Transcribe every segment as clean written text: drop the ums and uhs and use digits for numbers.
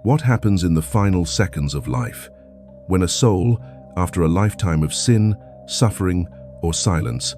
What happens in the final seconds of life, when a soul, after a lifetime of sin, suffering, or silence,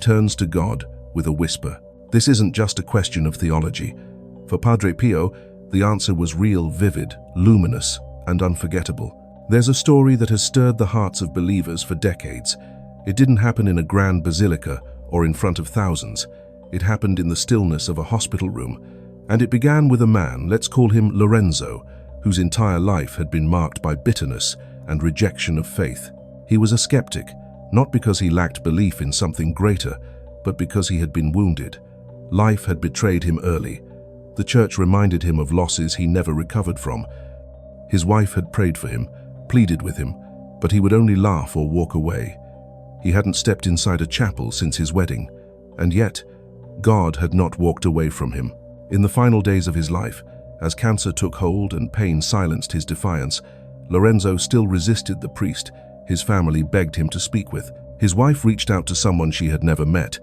turns to God with a whisper? This isn't just a question of theology. For Padre Pio, the answer was real, vivid, luminous, and unforgettable. There's a story that has stirred the hearts of believers for decades. It didn't happen in a grand basilica or in front of thousands. It happened in the stillness of a hospital room. And it began with a man, let's call him Lorenzo, whose entire life had been marked by bitterness and rejection of faith. He was a skeptic, not because he lacked belief in something greater, but because he had been wounded. Life had betrayed him early. The church reminded him of losses he never recovered from. His wife had prayed for him, pleaded with him, but he would only laugh or walk away. He hadn't stepped inside a chapel since his wedding, and yet God had not walked away from him. In the final days of his life, as cancer took hold and pain silenced his defiance, Lorenzo still resisted the priest his family begged him to speak with. His wife reached out to someone she had never met,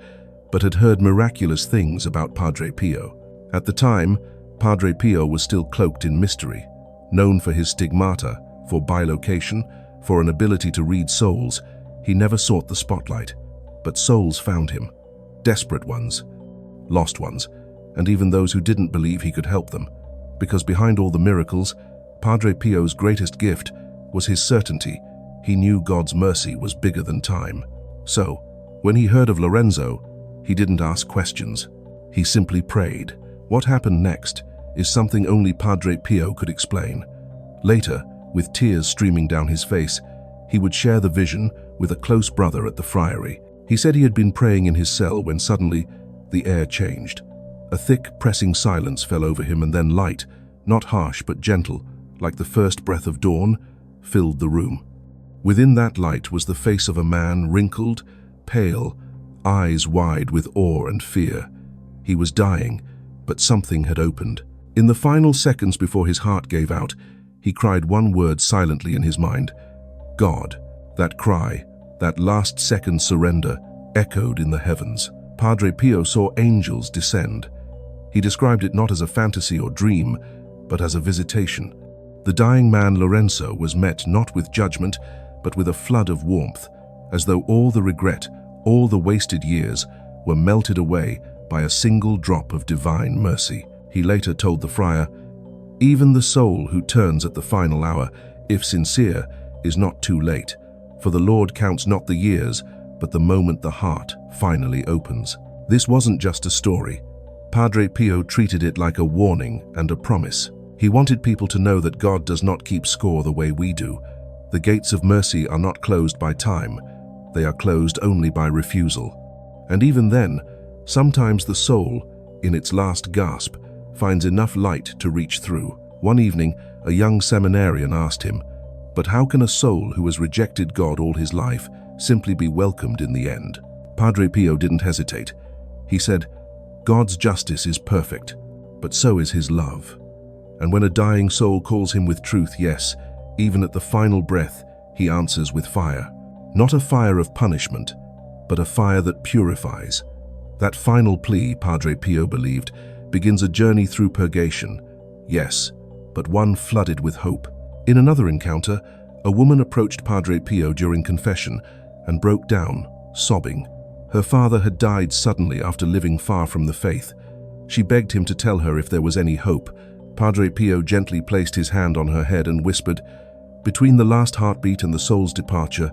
but had heard miraculous things about Padre Pio. At the time, Padre Pio was still cloaked in mystery, known for his stigmata, for bilocation, for an ability to read souls. He never sought the spotlight, but souls found him. Desperate ones, lost ones, and even those who didn't believe he could help them. Because behind all the miracles, Padre Pio's greatest gift was his certainty. He knew God's mercy was bigger than time. So, when he heard of Lorenzo, he didn't ask questions. He simply prayed. What happened next is something only Padre Pio could explain. Later, with tears streaming down his face, he would share the vision with a close brother at the friary. He said he had been praying in his cell when suddenly the air changed. A thick, pressing silence fell over him, and then light, not harsh but gentle, like the first breath of dawn, filled the room. Within that light was the face of a man, wrinkled, pale, eyes wide with awe and fear. He was dying, but something had opened. In the final seconds before his heart gave out, he cried one word silently in his mind: God. That cry, that last-second surrender, echoed in the heavens. Padre Pio saw angels descend. He described it not as a fantasy or dream, but as a visitation. The dying man Lorenzo was met not with judgment, but with a flood of warmth, as though all the regret, all the wasted years, were melted away by a single drop of divine mercy. He later told the friar, "Even the soul who turns at the final hour, if sincere, is not too late, for the Lord counts not the years, but the moment the heart finally opens." This wasn't just a story. Padre Pio treated it like a warning and a promise. He wanted people to know that God does not keep score the way we do. The gates of mercy are not closed by time. They are closed only by refusal. And even then, sometimes the soul, in its last gasp, finds enough light to reach through. One evening, a young seminarian asked him, "But how can a soul who has rejected God all his life simply be welcomed in the end?" Padre Pio didn't hesitate. He said, "God's justice is perfect, but so is his love. And when a dying soul calls him with truth, yes, even at the final breath, he answers with fire. Not a fire of punishment, but a fire that purifies." That final plea, Padre Pio believed, begins a journey through purgation, yes, but one flooded with hope. In another encounter, a woman approached Padre Pio during confession and broke down, sobbing. Her father had died suddenly after living far from the faith. She begged him to tell her if there was any hope. Padre Pio gently placed his hand on her head and whispered, "Between the last heartbeat and the soul's departure,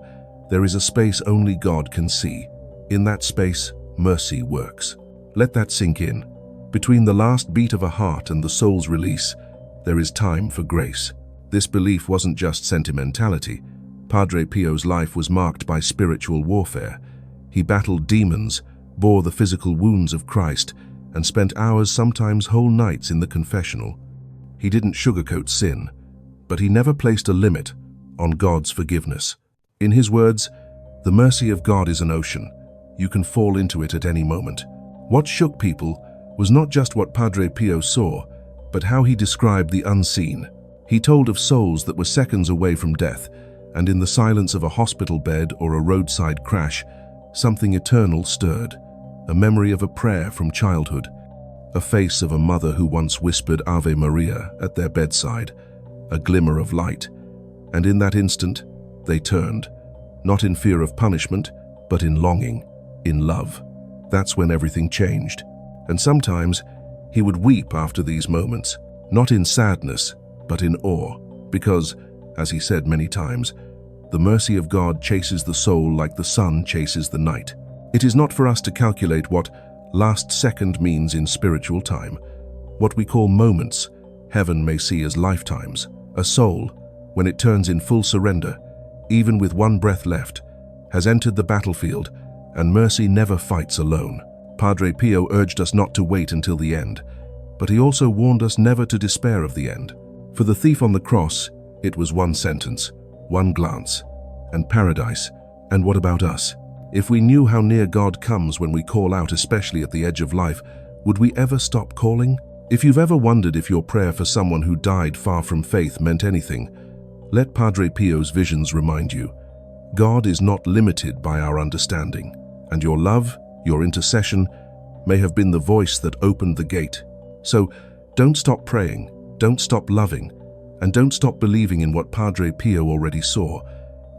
there is a space only God can see. In that space, mercy works." Let that sink in. Between the last beat of a heart and the soul's release, there is time for grace. This belief wasn't just sentimentality. Padre Pio's life was marked by spiritual warfare. He battled demons, bore the physical wounds of Christ, and spent hours, sometimes whole nights, in the confessional. He didn't sugarcoat sin, but he never placed a limit on God's forgiveness. In his words, "The mercy of God is an ocean. You can fall into it at any moment." What shook people was not just what Padre Pio saw, but how he described the unseen. He told of souls that were seconds away from death, and in the silence of a hospital bed or a roadside crash, something eternal stirred, a memory of a prayer from childhood, a face of a mother who once whispered Ave Maria at their bedside, a glimmer of light. And in that instant, they turned, not in fear of punishment, but in longing, in love. That's when everything changed. And sometimes he would weep after these moments, not in sadness, but in awe, because, as he said many times, the mercy of God chases the soul like the sun chases the night. It is not for us to calculate what last second means in spiritual time. What we call moments, heaven may see as lifetimes. A soul, when it turns in full surrender, even with one breath left, has entered the battlefield, and mercy never fights alone. Padre Pio urged us not to wait until the end, but he also warned us never to despair of the end. For the thief on the cross, it was one sentence, one glance, and paradise. And what about us? If we knew how near God comes when we call out, especially at the edge of life, would we ever stop calling? If you've ever wondered if your prayer for someone who died far from faith meant anything, let Padre Pio's visions remind you. God is not limited by our understanding, and your love, your intercession, may have been the voice that opened the gate. So, don't stop praying, don't stop loving, and don't stop believing in what Padre Pio already saw,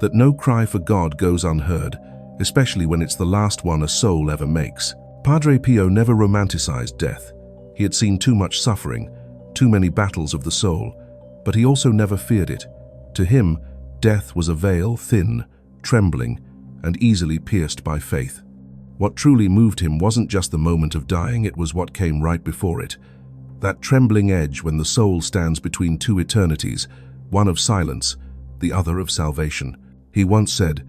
that no cry for God goes unheard, especially when it's the last one a soul ever makes. Padre Pio never romanticized death. He had seen too much suffering, too many battles of the soul, but he also never feared it. To him, death was a veil, thin, trembling, and easily pierced by faith. What truly moved him wasn't just the moment of dying, it was what came right before it. That trembling edge when the soul stands between two eternities, one of silence, the other of salvation. He once said,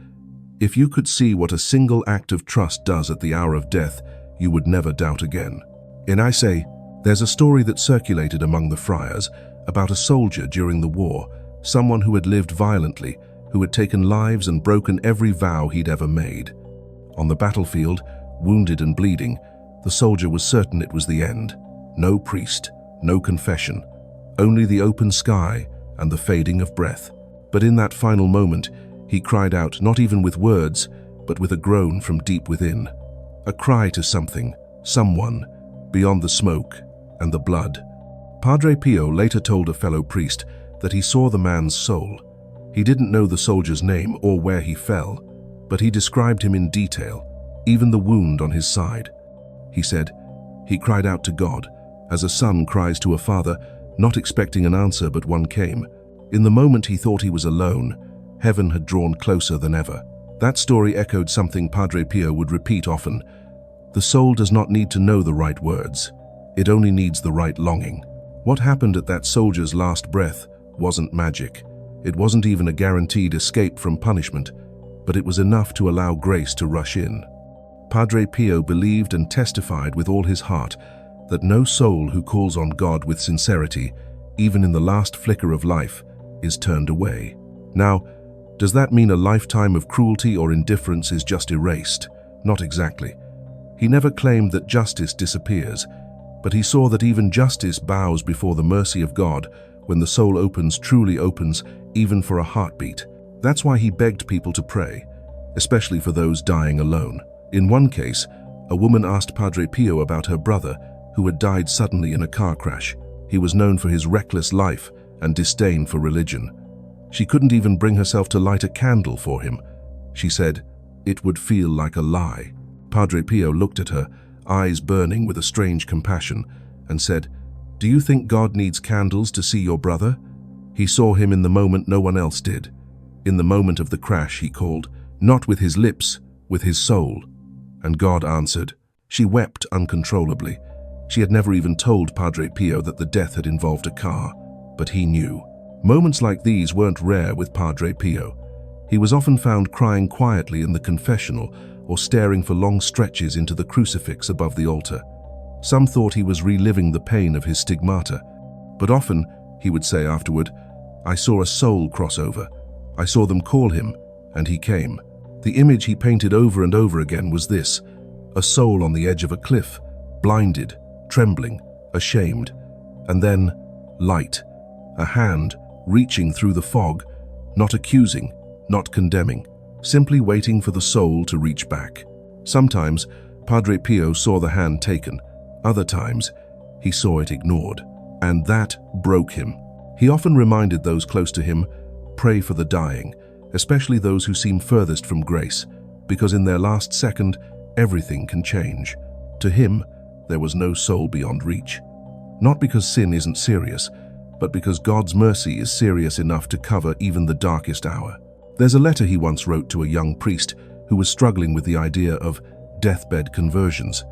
"If you could see what a single act of trust does at the hour of death, you would never doubt again." And I say, there's a story that circulated among the friars about a soldier during the war, someone who had lived violently, who had taken lives and broken every vow he'd ever made. On the battlefield, wounded and bleeding, the soldier was certain it was the end. No priest, no confession, only the open sky and the fading of breath. But in that final moment, he cried out, not even with words, but with a groan from deep within. A cry to something, someone, beyond the smoke and the blood. Padre Pio later told a fellow priest that he saw the man's soul. He didn't know the soldier's name or where he fell, but he described him in detail, even the wound on his side. He said, he cried out to God, as a son cries to a father, not expecting an answer, but one came. In the moment he thought he was alone, heaven had drawn closer than ever. That story echoed something Padre Pio would repeat often. The soul does not need to know the right words. It only needs the right longing. What happened at that soldier's last breath wasn't magic. It wasn't even a guaranteed escape from punishment, but it was enough to allow grace to rush in. Padre Pio believed and testified with all his heart that no soul who calls on God with sincerity, even in the last flicker of life, is turned away. Now, does that mean a lifetime of cruelty or indifference is just erased? Not exactly. He never claimed that justice disappears, but he saw that even justice bows before the mercy of God when the soul opens, truly opens, even for a heartbeat. That's why he begged people to pray, especially for those dying alone. In one case, a woman asked Padre Pio about her brother, who had died suddenly in a car crash. He was known for his reckless life and disdain for religion. She couldn't even bring herself to light a candle for him. She said, "It would feel like a lie." Padre Pio looked at her, eyes burning with a strange compassion, and said, "Do you think God needs candles to see your brother?" He saw him in the moment no one else did. In the moment of the crash, he called, not with his lips, with his soul. And God answered. She wept uncontrollably. She had never even told Padre Pio that the death had involved a car, but he knew. Moments like these weren't rare with Padre Pio. He was often found crying quietly in the confessional or staring for long stretches into the crucifix above the altar. Some thought he was reliving the pain of his stigmata, but often he would say afterward, "I saw a soul cross over. I saw them call him, and he came." The image he painted over and over again was this: a soul on the edge of a cliff, blinded, trembling, ashamed, and then light, a hand reaching through the fog, not accusing, not condemning, simply waiting for the soul to reach back. Sometimes Padre Pio saw the hand taken, other times he saw it ignored, and that broke him. He often reminded those close to him, pray for the dying, especially those who seem furthest from grace, because in their last second, everything can change. To him, there was no soul beyond reach. Not because sin isn't serious, but because God's mercy is serious enough to cover even the darkest hour. There's a letter he once wrote to a young priest who was struggling with the idea of deathbed conversions.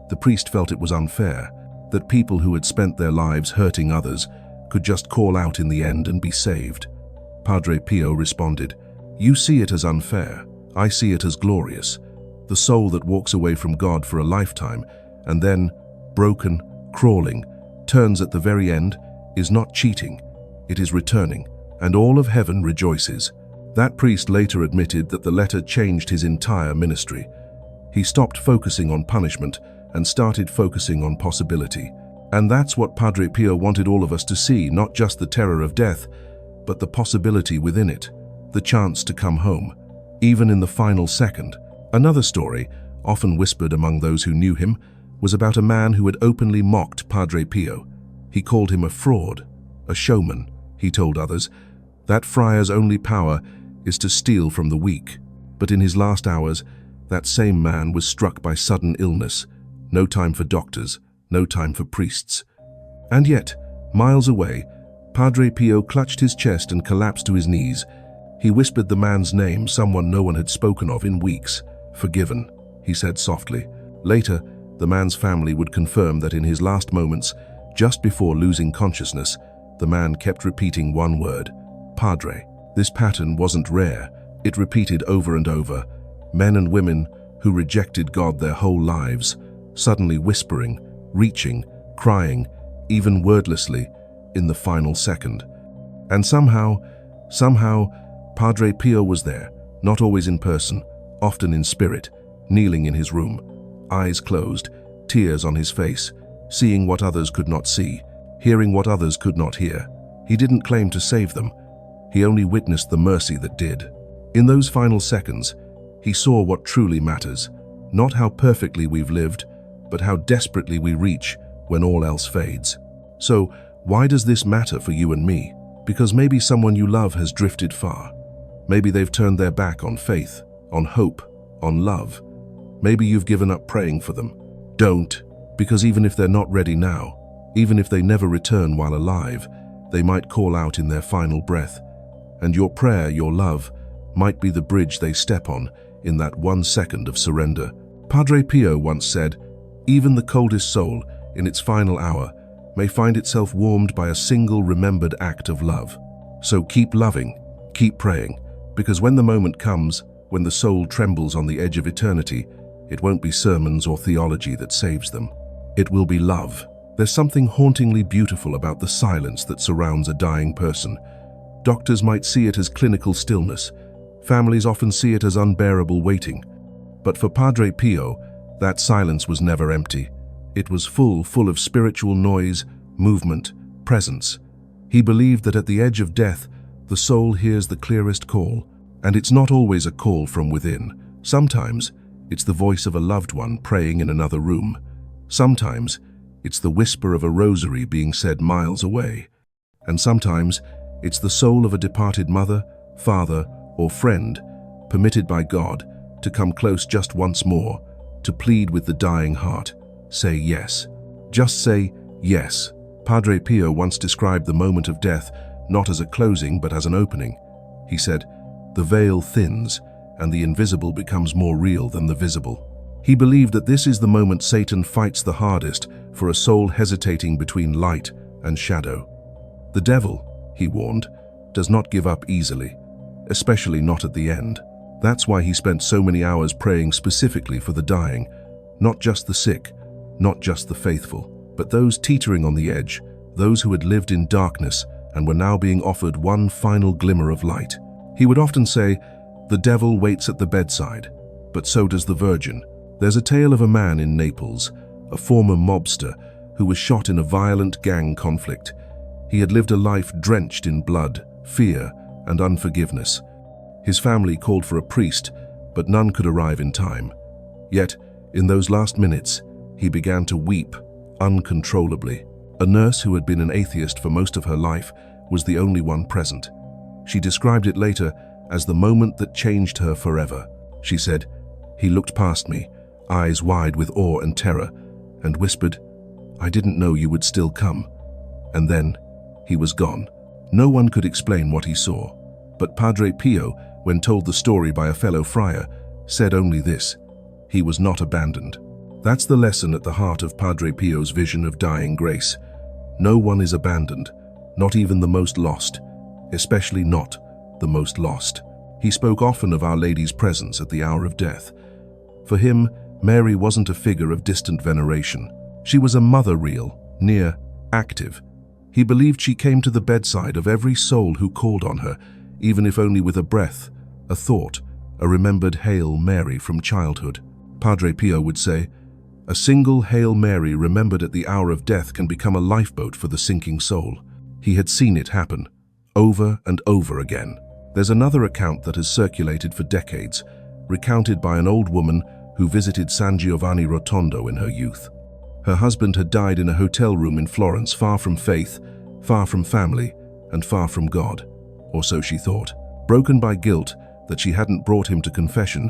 The priest felt it was unfair, that people who had spent their lives hurting others could just call out in the end and be saved. Padre Pio responded, "You see it as unfair. I see it as glorious. The soul that walks away from God for a lifetime and then, broken, crawling, turns at the very end is not cheating. It is returning, and all of heaven rejoices." That priest later admitted that the letter changed his entire ministry. He stopped focusing on punishment and started focusing on possibility. And that's what Padre Pio wanted all of us to see, not just the terror of death, but the possibility within it, the chance to come home, even in the final second. Another story, often whispered among those who knew him, was about a man who had openly mocked Padre Pio. He called him a fraud, a showman, he told others. That friar's only power is to steal from the weak. But in his last hours, that same man was struck by sudden illness. No time for doctors, no time for priests. And yet, miles away, Padre Pio clutched his chest and collapsed to his knees. He whispered the man's name, someone no one had spoken of in weeks. "Forgiven," he said softly. Later, the man's family would confirm that in his last moments, just before losing consciousness, the man kept repeating one word, Padre. This pattern wasn't rare. It repeated over and over. Men and women who rejected God their whole lives, suddenly whispering, reaching, crying, even wordlessly, in the final second. And somehow, Padre Pio was there, not always in person, often in spirit, kneeling in his room, eyes closed, tears on his face, seeing what others could not see, hearing what others could not hear. He didn't claim to save them. He only witnessed the mercy that did. In those final seconds, he saw what truly matters, not how perfectly we've lived, but how desperately we reach when all else fades. So, why does this matter for you and me? Because maybe someone you love has drifted far. Maybe they've turned their back on faith, on hope, on love. Maybe you've given up praying for them. Don't, because even if they're not ready now, even if they never return while alive, they might call out in their final breath. And your prayer, your love, might be the bridge they step on in that 1 second of surrender. Padre Pio once said, "Even the coldest soul, in its final hour, may find itself warmed by a single remembered act of love." So keep loving, keep praying, because when the moment comes, when the soul trembles on the edge of eternity, it won't be sermons or theology that saves them. It will be love. There's something hauntingly beautiful about the silence that surrounds a dying person. Doctors might see it as clinical stillness. Families often see it as unbearable waiting. But for Padre Pio, that silence was never empty. It was full of spiritual noise, movement, presence. He believed that at the edge of death, the soul hears the clearest call. And it's not always a call from within. Sometimes, it's the voice of a loved one praying in another room. Sometimes, it's the whisper of a rosary being said miles away. And sometimes, it's the soul of a departed mother, father, or friend, permitted by God to come close just once more, to plead with the dying heart. Say yes. Just say yes. Padre Pio once described the moment of death not as a closing but as an opening. He said, "The veil thins, and the invisible becomes more real than the visible." He believed that this is the moment Satan fights the hardest for a soul hesitating between light and shadow. The devil, he warned, does not give up easily, especially not at the end. That's why he spent so many hours praying specifically for the dying, not just the sick, not just the faithful, but those teetering on the edge, those who had lived in darkness and were now being offered one final glimmer of light. He would often say, "The devil waits at the bedside, but so does the Virgin." There's a tale of a man in Naples, a former mobster, who was shot in a violent gang conflict. He had lived a life drenched in blood, fear, and unforgiveness. His family called for a priest, but none could arrive in time. Yet, in those last minutes, he began to weep uncontrollably. A nurse who had been an atheist for most of her life was the only one present. She described it later as the moment that changed her forever. She said, "He looked past me, eyes wide with awe and terror, and whispered, 'I didn't know you would still come.' And then he was gone." No one could explain what he saw, but Padre Pio, when told the story by a fellow friar, said only this: he was not abandoned. That's the lesson at the heart of Padre Pio's vision of dying grace. No one is abandoned, not even the most lost, especially not the most lost. He spoke often of Our Lady's presence at the hour of death. For him, Mary wasn't a figure of distant veneration. She was a mother real, near, active. He believed she came to the bedside of every soul who called on her, even if only with a breath, a thought, a remembered Hail Mary from childhood. Padre Pio would say, "A single Hail Mary remembered at the hour of death can become a lifeboat for the sinking soul." He had seen it happen, over and over again. There's another account that has circulated for decades, recounted by an old woman who visited San Giovanni Rotondo in her youth. Her husband had died in a hotel room in Florence, far from faith, far from family, and far from God, or so she thought. Broken by guilt that she hadn't brought him to confession,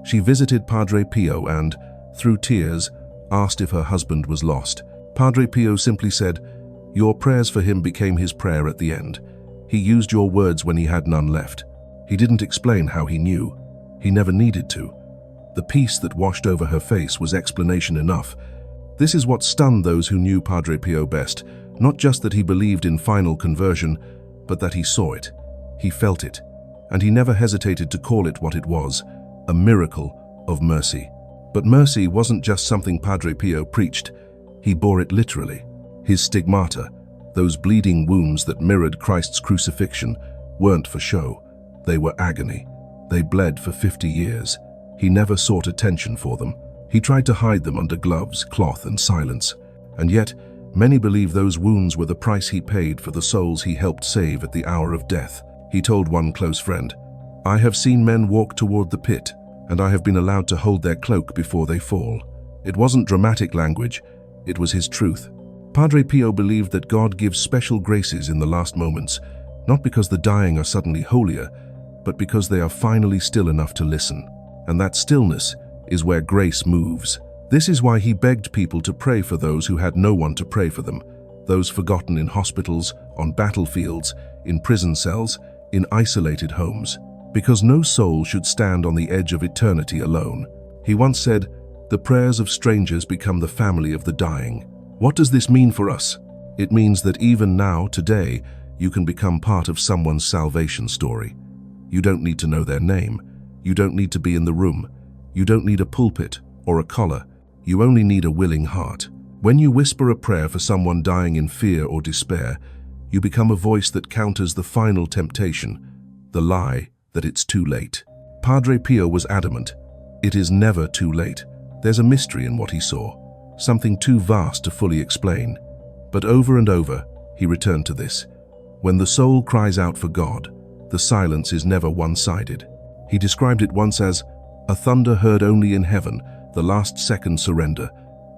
she visited Padre Pio and, through tears, asked if her husband was lost. Padre Pio simply said, "Your prayers for him became his prayer at the end. He used your words when he had none left." He didn't explain how he knew. He never needed to. The peace that washed over her face was explanation enough. This is what stunned those who knew Padre Pio best, not just that he believed in final conversion, but that he saw it, he felt it, and he never hesitated to call it what it was, a miracle of mercy. But mercy wasn't just something Padre Pio preached, he bore it literally. His stigmata, those bleeding wounds that mirrored Christ's crucifixion, weren't for show. They were agony. They bled for 50 years. He never sought attention for them. He tried to hide them under gloves, cloth, and silence. And yet, many believe those wounds were the price he paid for the souls he helped save at the hour of death. He told one close friend, "I have seen men walk toward the pit, and I have been allowed to hold their cloak before they fall." It wasn't dramatic language, it was his truth. Padre Pio believed that God gives special graces in the last moments, not because the dying are suddenly holier, but because they are finally still enough to listen. And that stillness is where grace moves. This is why he begged people to pray for those who had no one to pray for them, those forgotten in hospitals, on battlefields, in prison cells, in isolated homes, because no soul should stand on the edge of eternity alone. He once said, "The prayers of strangers become the family of the dying." What does this mean for us? It means that even now, today, you can become part of someone's salvation story. You don't need to know their name. You don't need to be in the room. You don't need a pulpit or a collar. You only need a willing heart. When you whisper a prayer for someone dying in fear or despair, you become a voice that counters the final temptation, the lie that it's too late. Padre Pio was adamant. It is never too late. There's a mystery in what he saw, something too vast to fully explain. But over and over, he returned to this. When the soul cries out for God, the silence is never one-sided. He described it once as a thunder heard only in heaven, the last second surrender.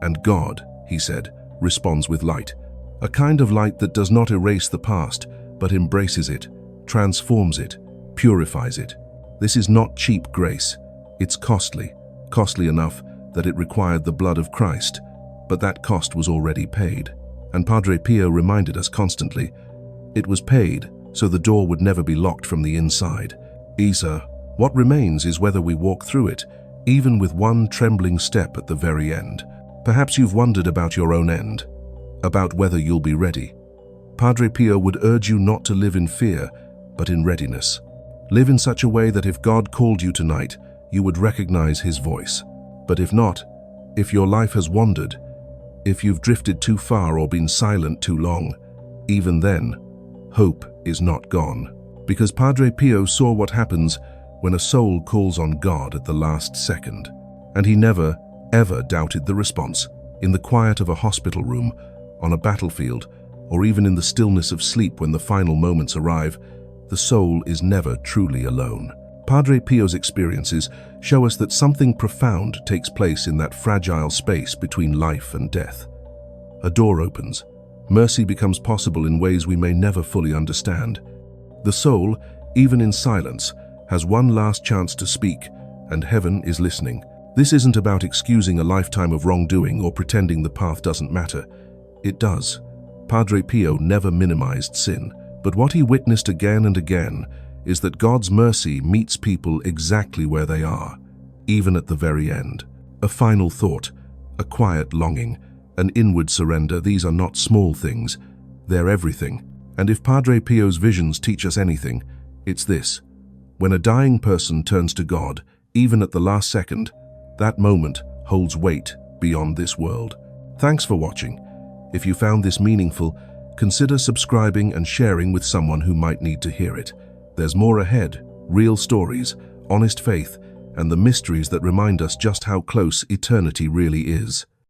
And God, he said, responds with light. A kind of light that does not erase the past, but embraces it, transforms it, purifies it. This is not cheap grace. It's costly enough that it required the blood of Christ, but that cost was already paid. And Padre Pio reminded us constantly, it was paid so the door would never be locked from the inside. Isa, what remains is whether we walk through it, even with one trembling step at the very end. Perhaps you've wondered about your own end, about whether you'll be ready. Padre Pio would urge you not to live in fear, but in readiness. Live in such a way that if God called you tonight, you would recognize his voice. But if not, if your life has wandered, if you've drifted too far or been silent too long, even then, hope is not gone. Because Padre Pio saw what happens when a soul calls on God at the last second. And he never, ever doubted the response. In the quiet of a hospital room, on a battlefield, or even in the stillness of sleep when the final moments arrive, the soul is never truly alone. Padre Pio's experiences show us that something profound takes place in that fragile space between life and death. A door opens, mercy becomes possible in ways we may never fully understand. The soul, even in silence, has one last chance to speak, and heaven is listening. This isn't about excusing a lifetime of wrongdoing or pretending the path doesn't matter. It does. Padre Pio never minimized sin, but what he witnessed again and again is that God's mercy meets people exactly where they are, even at the very end. A final thought, a quiet longing, an inward surrender, these are not small things, they're everything. And if Padre Pio's visions teach us anything, it's this. When a dying person turns to God, even at the last second, that moment holds weight beyond this world. Thanks for watching. If you found this meaningful, consider subscribing and sharing with someone who might need to hear it. There's more ahead, real stories, honest faith, and the mysteries that remind us just how close eternity really is.